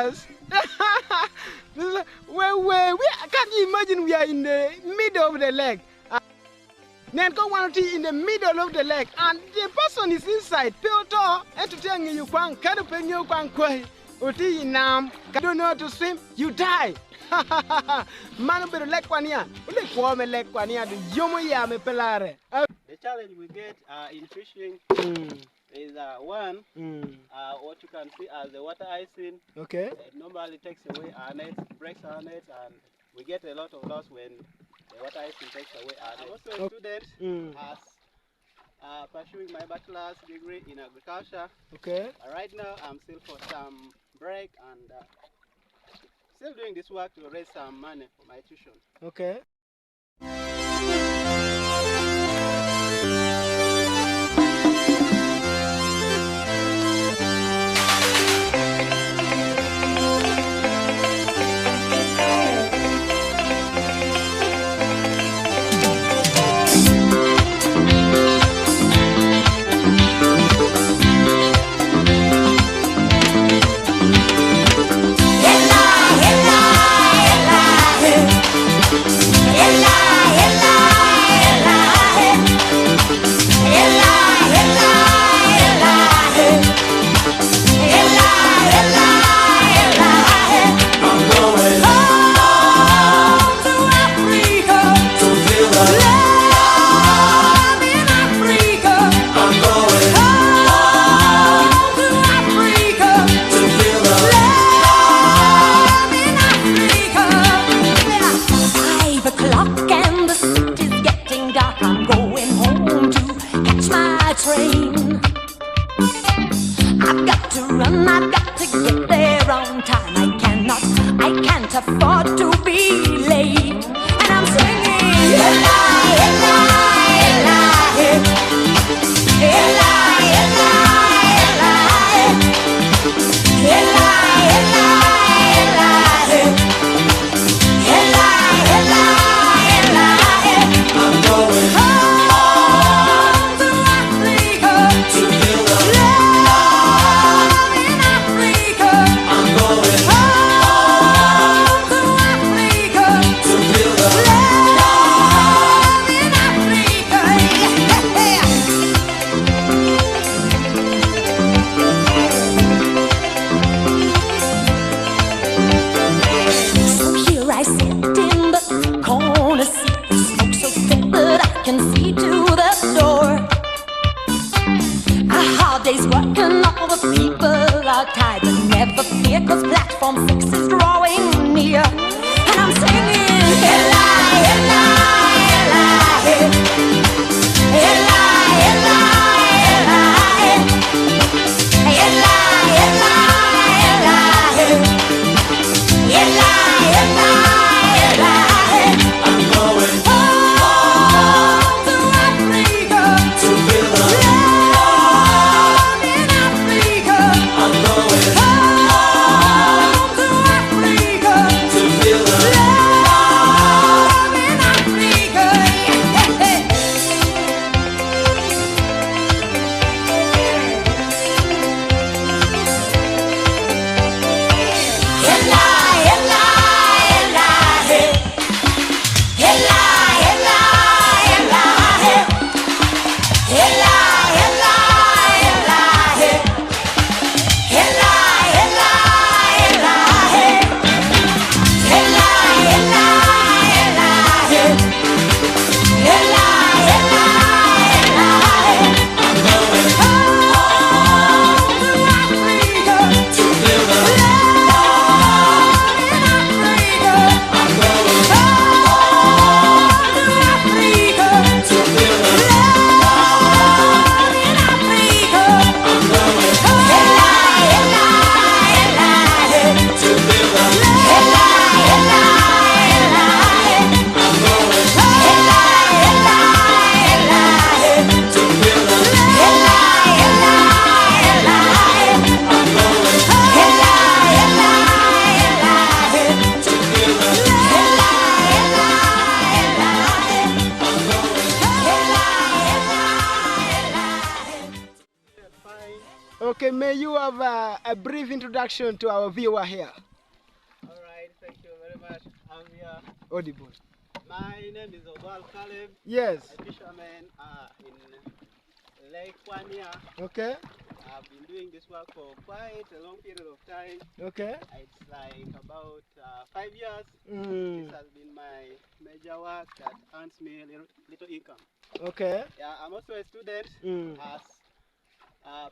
Yes. Can't you imagine we are in the middle of the lake? Then go one in the middle of the lake, and the person is inside. Pilto, and to tell you, can't pay you, can't Oti nam, don't know how to swim, you die. Man, better lake one here. Only form a lake one here. The yomo yame pelare. The challenge we get in fishing is one, what you can see as the water icing. Okay. It normally takes away our nets, breaks our nets, and we get a lot of loss when the water icing takes away our nets. I'm also a student as pursuing my bachelor's degree in agriculture. Okay. Right now I'm still for some break and still doing this work to raise some money for my tuition. Okay. Afford to be late, and I'm singing Ella, Ella, Ella, Ella, Ella, Ella, Ella, Ella, Ella, Ella, Ella, I'm going home to Africa to feel the love in Africa. I'm going home. Can see to the door. A hard day's work and all the people are tired, but never fear, 'cause platform 6 is drawing near. And I'm singing Ella, Ella, Ella, Ella, Ella, Ella, Ella, Ella, Ella, Ella, Ella, I'm going home to Africa to feel the love in Africa. I'm going home to Africa to feel Okay, may you have a brief introduction to our viewer here. All right, thank you very much. I'm here. Audible. My name is Obal Caleb. Yes. A fisherman in Lake Wania. Okay. I've been doing this work for quite a long period of time. Okay. It's like about 5 years. Mm. This has been my major work that earns me a little income. Okay. Yeah, I'm also a student as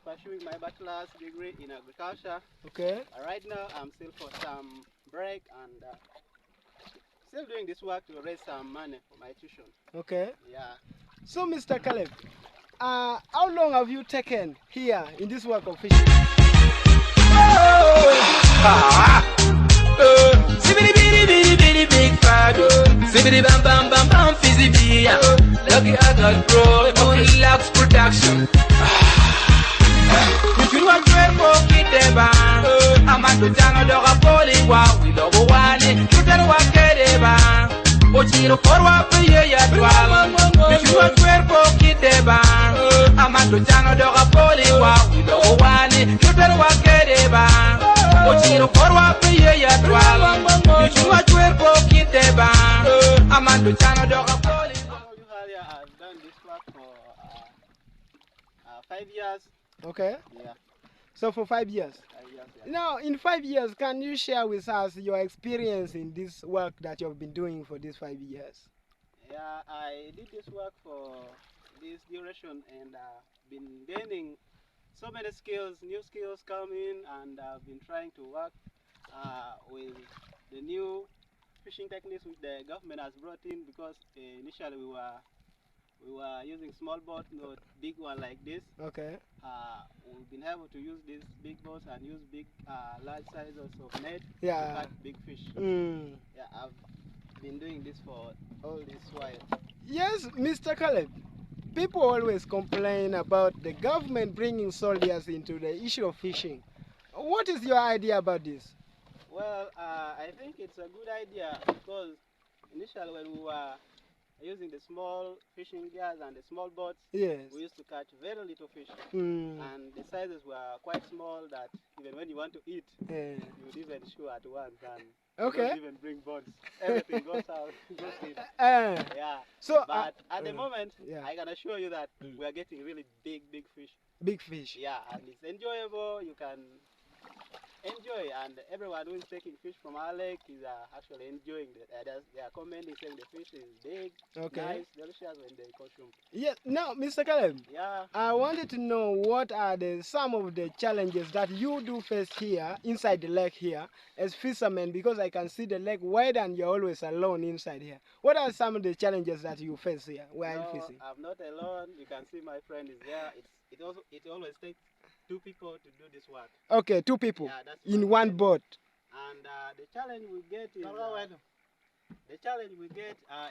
pursuing my bachelor's degree in agriculture. Okay. Right now, I'm still for some break and still doing this work to raise some money for my tuition. Okay. Yeah. So, Mr. Caleb, how long have you taken here in this work of fishing? Sibbity bitty bitty bitty big fat. Sibbity bam bam bam bam fizzy beer. Lucky I got bro, only Lux production. If you want to go get the band, I'm at the channel dog a poly wow. We love one, you tell what get the band. Ochiro for what for ya dwell. If you want to go get the band, I'm at the channel dog a poly wow. We love one, you tell what get the band. Ochiro for what for ya dwell. If you want to go get the band, I'm at the channel dog a poly wow. I've done this work for 5 years. Okay. Yeah. So for 5 years. 5 years. Yeah. Now, in 5 years, can you share with us your experience in this work that you've been doing for these 5 years? Yeah, I did this work for this duration and been gaining so many skills, new skills coming, and I've been trying to work with the new fishing techniques which the government has brought in, because initially we were using small boats, not big one like this. Okay. We've been able to use these big boats and use big, large sizes of net to Yeah. catch big fish. Mm. Yeah, I've been doing this for all this while. Yes, Mr. Caleb. People always complain about the government bringing soldiers into the issue of fishing. What is your idea about this? Well, I think it's a good idea, because initially when we were using the small fishing gears and the small boats, Yes. we used to catch very little fish. Mm. And the sizes were quite small that even when you want to eat, Yeah. you would even chew at once, and Okay. you don't even bring boats. Everything goes out, goes in. Yeah. So, But at the moment, yeah. I can assure you that we are getting really big fish. Big fish. Yeah, and it's enjoyable. You can enjoy, and everyone who is taking fish from our lake is actually enjoying it. They are commenting, saying the fish is big, Okay. nice, delicious when they consume. Yes. Now, Mr. Caleb, Yeah. I wanted to know what are some of the challenges that you do face here inside the lake here as fishermen, because I can see the lake wide and you're always alone inside here. What are some of the challenges that you face here while No, fishing? I'm not alone. You can see my friend is there. It always takes 2 people to do this work. Okay, 2 people Yeah, that's in my one friend. boat. And the challenge we get is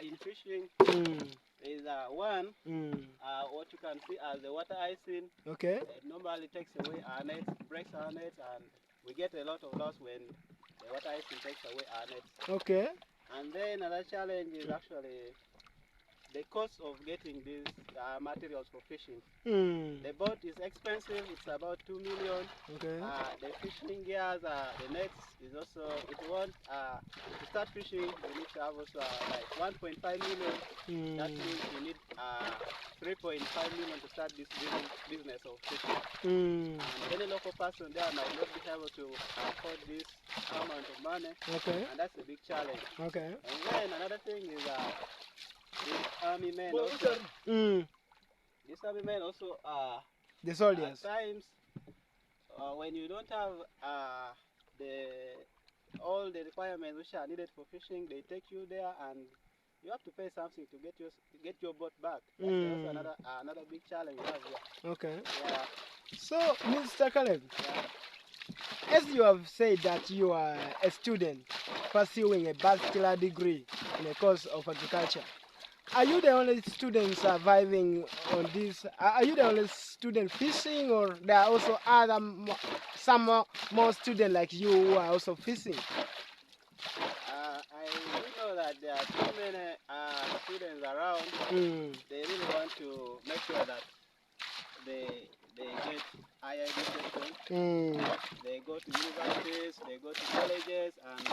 in fishing Mm. is one, Mm. what you can see as the water icing. Okay. It normally takes away our nets, breaks our nets, and we get a lot of loss when the water icing takes away our nets. Okay. And then another challenge is actually the cost of getting these materials for fishing. Mm. The boat is expensive, it's about 2 million. Okay. The fishing gears, the nets is also, if you want to start fishing, you need to have also like 1.5 million. That means you need 3.5 million to start this business of fishing. Mm. And any local person there might not be able to afford this amount of money, Okay. and that's a big challenge. Okay. And then another thing is these army men also. Mm. These army men also The at soldiers. times when you don't have all the requirements which are needed for fishing, they take you there and you have to pay something to get your boat back. That's also another big challenge we have here. Okay. Yeah. So, Mr. Caleb, Yeah. as you have said that you are a student pursuing a bachelor degree in a course of agriculture, are you the only student surviving on this? Are you the only student fishing, or there are also some more students like you who are also fishing? I do know that there are too many students around. Mm. They really want to make sure that they get higher education. Mm. They go to universities, they go to colleges, and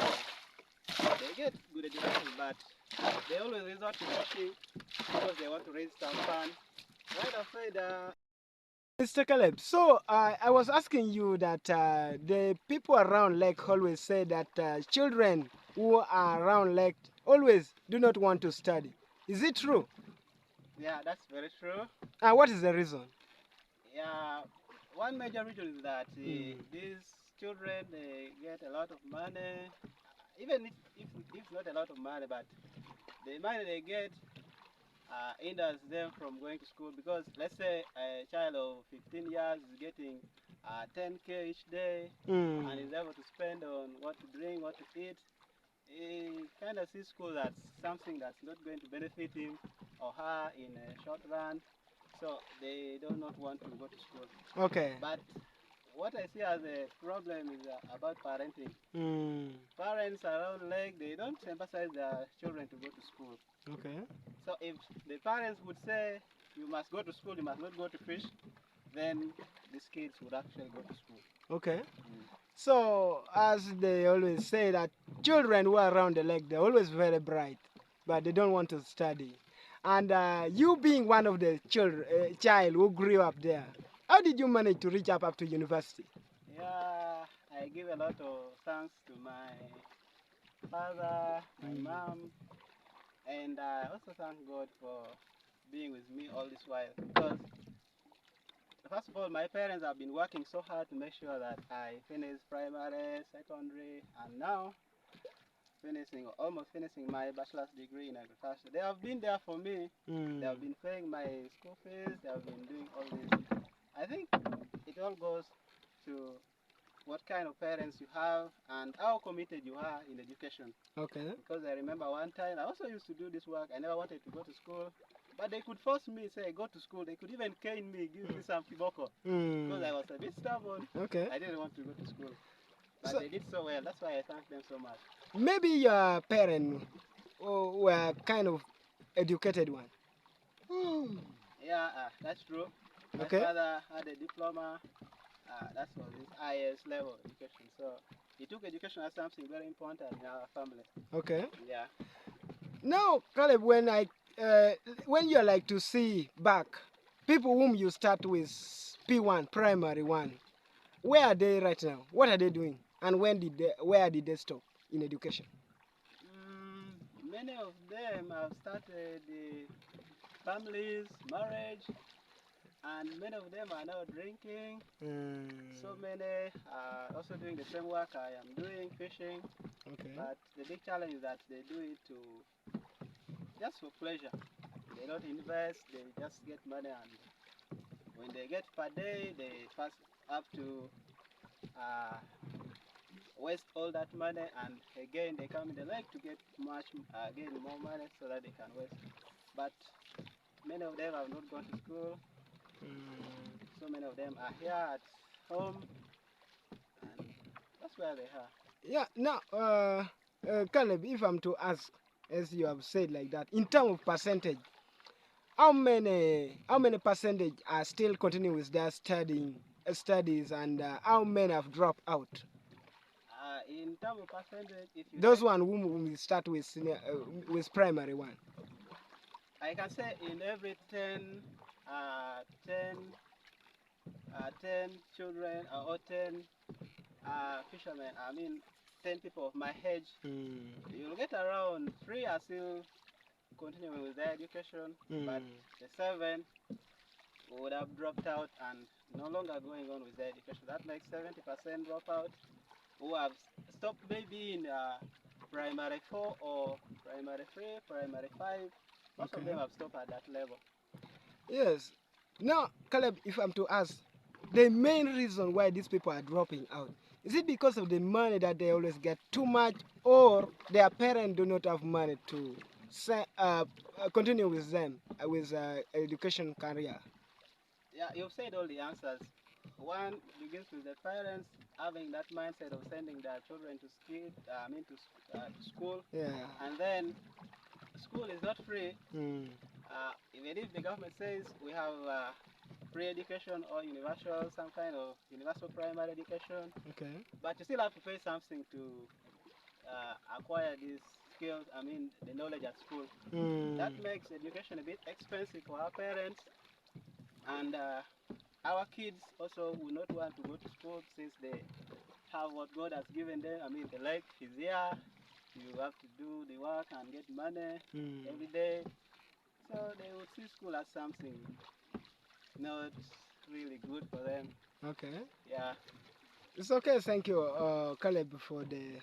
they get good education, but they always resort to fishing because they want to raise some fun. Right outside, Mr. Caleb, so I was asking you that the people around Lake always say that children who are around Lake always do not want to study. Is it true? yeah, that's very true. What is the reason? Yeah, one major reason is that these children they get a lot of money, even if not a lot of money, but the money they get hinders them from going to school because let's say a child of 15 years is getting 10K each day and is able to spend on what to drink, what to eat. He kind of sees school as something that's not going to benefit him or her in a short run, so they do not want to go to school. Okay. But what I see as a problem is about parenting. Parents around Lake, they don't emphasize their children to go to school. Okay. So if the parents would say, you must go to school, you must not go to fish, then these kids would actually go to school. Okay. So, as they always say that children who are around the lake, they're always very bright, but they don't want to study. And you being one of the child who grew up there, how did you manage to reach up to university? Yeah, I give a lot of thanks to my father, my mom, and I also thank God for being with me all this while. Because first of all, my parents have been working so hard to make sure that I finish primary, secondary, and now almost finishing my bachelor's degree in agriculture. They have been there for me. They have been paying my school fees. They have been doing all this. I think it all goes to what kind of parents you have and how committed you are in education. Okay. Because I remember one time I also used to do this work. I never wanted to go to school, but they could force me, say, go to school. They could even cane me, give me some kiboko, because I was a bit stubborn. Okay. I didn't want to go to school. But So- they did so well. That's why I thank them so much. Maybe your parents were kind of educated one. Yeah, that's true. My Okay. father had a diploma. That was his highest level of education. So he took education as something very important in our family. Okay. Yeah. Now, Caleb, when you like to see back people whom you start with P1 primary one, where are they right now? What are they doing? And where did they stop in education? Many of them have started families, marriage, and many of them are now drinking. So many are also doing the same work I am doing, fishing. Okay. But the big challenge is that they do it just for pleasure. They don't invest, they just get money, and when they get per day, they pass up to waste all that money, and again they come in the lake to get again more money so that they can waste. But many of them have not gone to school. So many of them are here at home, and that's where they are. Yeah. Now, Caleb, if I'm to ask, as you have said like that, in terms of percentage, how many percentage are still continuing with their studies, and how many have dropped out? In terms of percentage, if you Those take, one whom we start with primary one. I can say in every 10, 10, 10 children or 10 fishermen, I mean 10 people of my age, you'll get around 3 are still continuing with their education, but the 7 would have dropped out and no longer going on with their education. That makes 70% dropout who have stopped maybe in primary 4 or primary 3, primary 5. Most of them have stopped at that level. Yes. Now, Caleb, if I'm to ask, the main reason why these people are dropping out, is it because of the money that they always get too much, or their parents do not have money to continue with them with education career? Yeah, you've said all the answers. One begins with the parents having that mindset of sending their children to school. Yeah. And then school is not free. Even if the government says we have free education or universal, some kind of universal primary education. Okay. But you still have to pay something to acquire these skills, I mean the knowledge at school. That makes education a bit expensive for our parents, and our kids also will not want to go to school since they have what God has given them. I mean the lake is here, you have to do the work and get money every day. So they would see school as something not really good for them. Okay. Yeah. It's okay. Thank you, Caleb, for the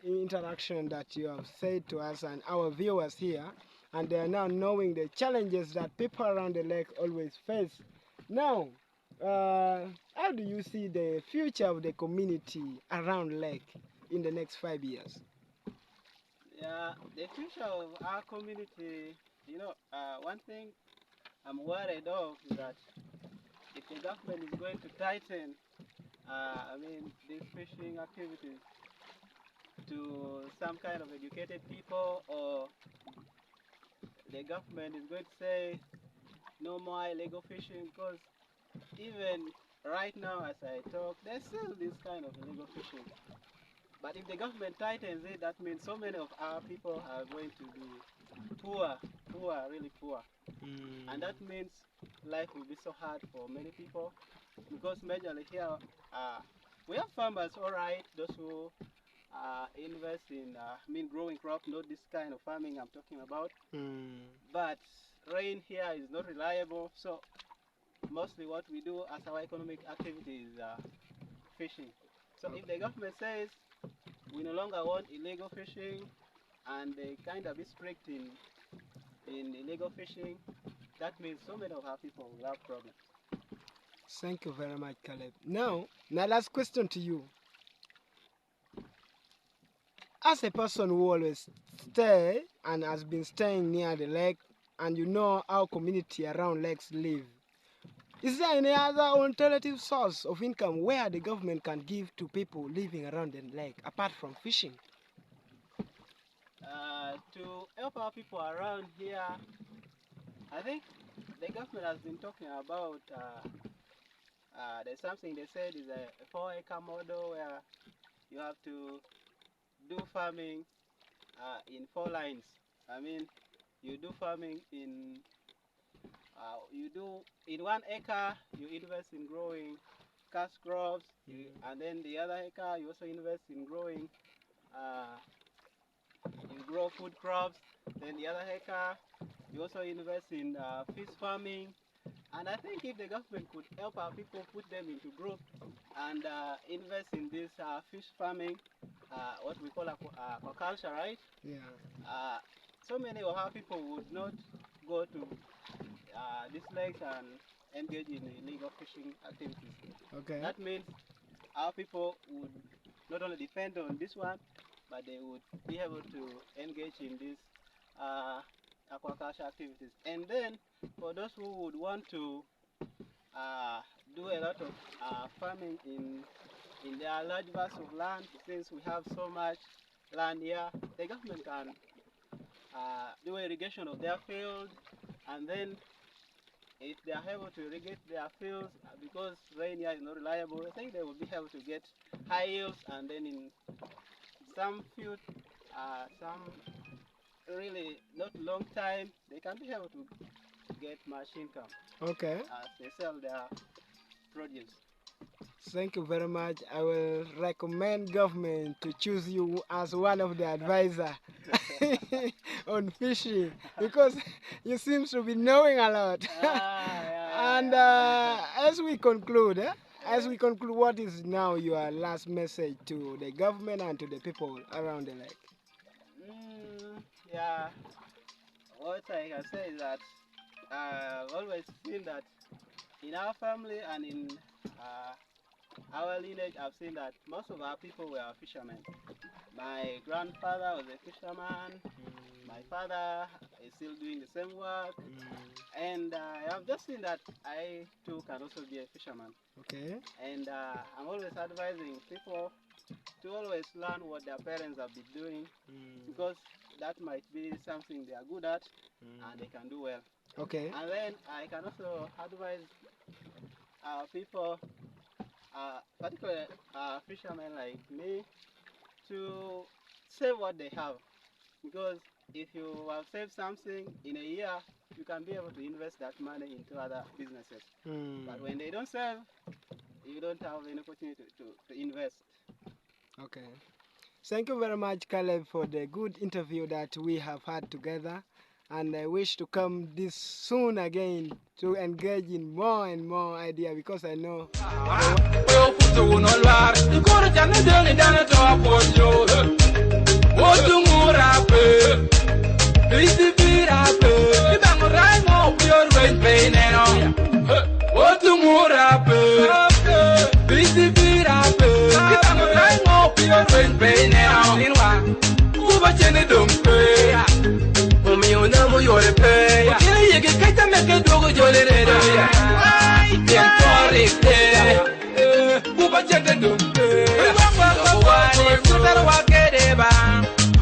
interaction that you have said to us and our viewers here. And they are now knowing the challenges that people around the lake always face. Now, how do you see the future of the community around lake in the next 5 years? Yeah, the future of our community, you know, one thing I'm worried of is that if the government is going to tighten, I mean, these fishing activities to some kind of educated people, or the government is going to say no more illegal fishing, because even right now as I talk, there's still this kind of illegal fishing. But if the government tightens it, that means so many of our people are going to be poor, really poor. And that means life will be so hard for many people, because majorly here, we have farmers, all right, those who invest in, I mean, growing crops, not this kind of farming I'm talking about. But rain here is not reliable, so mostly what we do as our economic activity is fishing. So if the government says we no longer want illegal fishing, and they kind of be strict in illegal fishing, that means so many of our people will have problems. Thank you very much, Caleb. Now, my last question to you. As a person who always stay and has been staying near the lake, and you know how community around lakes live, is there any other alternative source of income where the government can give to people living around the lake apart from fishing? To help our people around here, I think the government has been talking about, there's something they said is a 4-acre model where you have to do farming in 4 lines. I mean, you do farming in, you do in 1 acre, you invest in growing cash crops, and then the other acre you also invest in growing, you grow food crops. Then the other acre you also invest in fish farming. And I think if the government could help our people, put them into groups and invest in this fish farming, what we call aquaculture, right? Yeah. So many of our people would not go to these lakes and engage in illegal fishing activities. Okay. That means our people would not only depend on this one, but they would be able to engage in these aquaculture activities. And then for those who would want to do a lot of farming in their large vast of land, since we have so much land here, the government can do irrigation of their field, and then if they are able to irrigate their fields, because rain here is not reliable, I think they will be able to get high yields, and then in some few, some really not long time, they can be able to get much income Okay. as they sell their produce. Thank you very much. I will recommend government to choose you as one of the advisor on fishing, because you seem to be knowing a lot. And as we conclude, what is now your last message to the government and to the people around the lake? Yeah, what I can say is that I've always seen that in our family and in our lineage, I've seen that most of our people were fishermen. My grandfather was a fisherman. My father is still doing the same work. And I've just seen that I too can also be a fisherman. Okay. And I'm always advising people to always learn what their parents have been doing, because that might be something they are good at and they can do well. Okay. And then I can also advise people, particularly fishermen like me, to save what they have. Because if you have saved something in a year, you can be able to invest that money into other businesses. But when they don't save, you don't have any opportunity to invest. Okay. Thank you very much, Caleb, for the good interview that we have had together. And I wish to come this soon again to engage in more and more idea, because I know.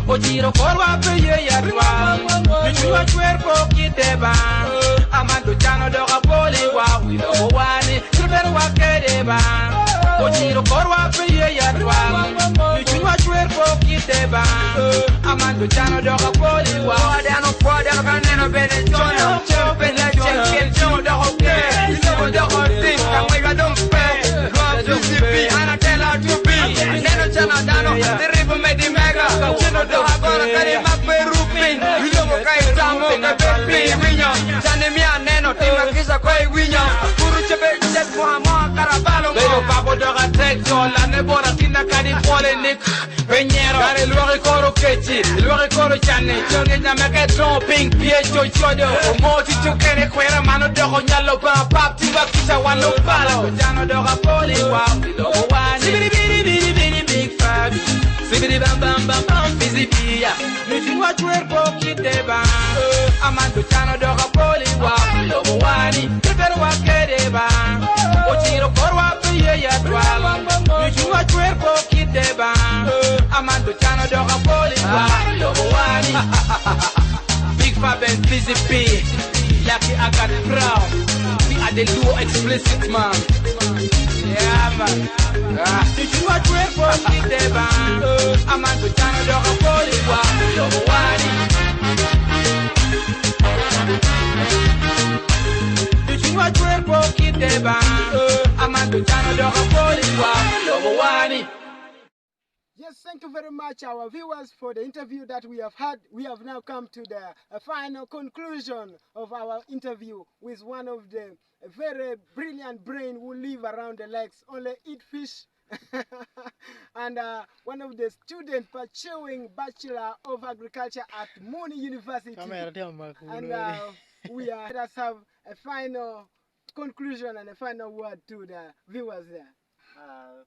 Ochiro korwa peye ya dwa Michua chwerpo kiteba Amando chano doga poli wa Wilo wani Silver wa kedeba Ochiro korwa peye ya dwa Michua chwerpo kiteba Amando chano doga poli wa Fwadano kaneno bene chono Chopele chenke chono doga ke Ilogo doga ting Kamwega dompe Lusipi anatela tupi Neno chana dano Diribu medi mega Chino doga gora kari makwe rupin Ilogo kai tamo kabepi winyo Chane mia neno tima kisa koi winyo Kuru chebe chek muha karabalo Bego babo doga tek jola Nebora tina kari pole nik Peñero Kare luari koro kechi Luari koro chane Chonge nyameke dropping Pie chochodo Omoti chukene kwera mano dogo nyalo ba Pap tiba kisha wano balo Chano doga poli wa Ilogo wani Sibidi bidi bidi bidi big fab Sibidi bam bam bam bam busy bia Nuchi wa chwerpo kiteba Amando chano doga poli wa Ilogo wani Prepero wa kedeba Ochiro korwa piye ya dwala Nuchi wa chwerpo kiteba Amando chano doga poli wa Ilogo wani Big Fab and Busy P Lucky I got proud We are the duo explicit man Yeah man Nuchi wa chwerpo kiteba Amando chano doga poli wa Ilogo wani Nuchi wa chwerpo kiteba Amando chano doga poli wa Ilogo wani Yes, thank you very much, our viewers, for the interview that we have had. We have now come to the final conclusion of our interview with one of the very brilliant brain who live around the lakes, only eat fish, and one of the students pursuing Bachelor of Agriculture at Mooney University. And we are, let us have a final conclusion and a final word to the viewers there.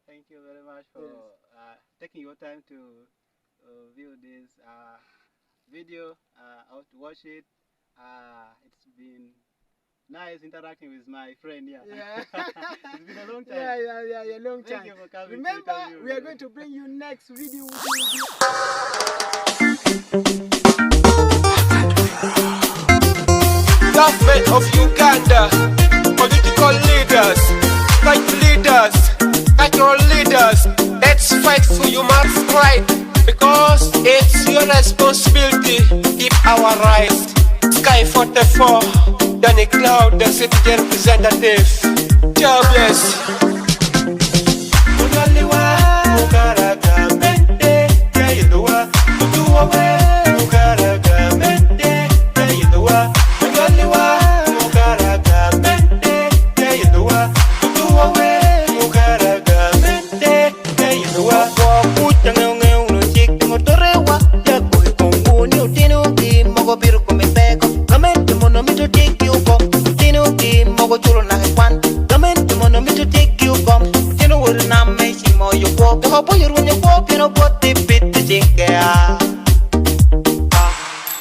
Thank you very much for taking your time to view this video, or to watch it. It's been nice interacting with my friend here. Yeah. It's been a long time. Yeah, long time. Thank you for coming. Remember, we are going to bring you next video, which will be... Government of Uganda, political leaders, right leaders, natural leaders, let's fight for human rights, because it's your responsibility to keep our rights. Sky 44, Danny Cloud, the city representative. God bless.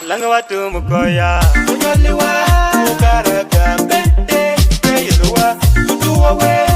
Langa watu mukoya Ungaliwa Ukaraga Bende Kayelua Tutuwa we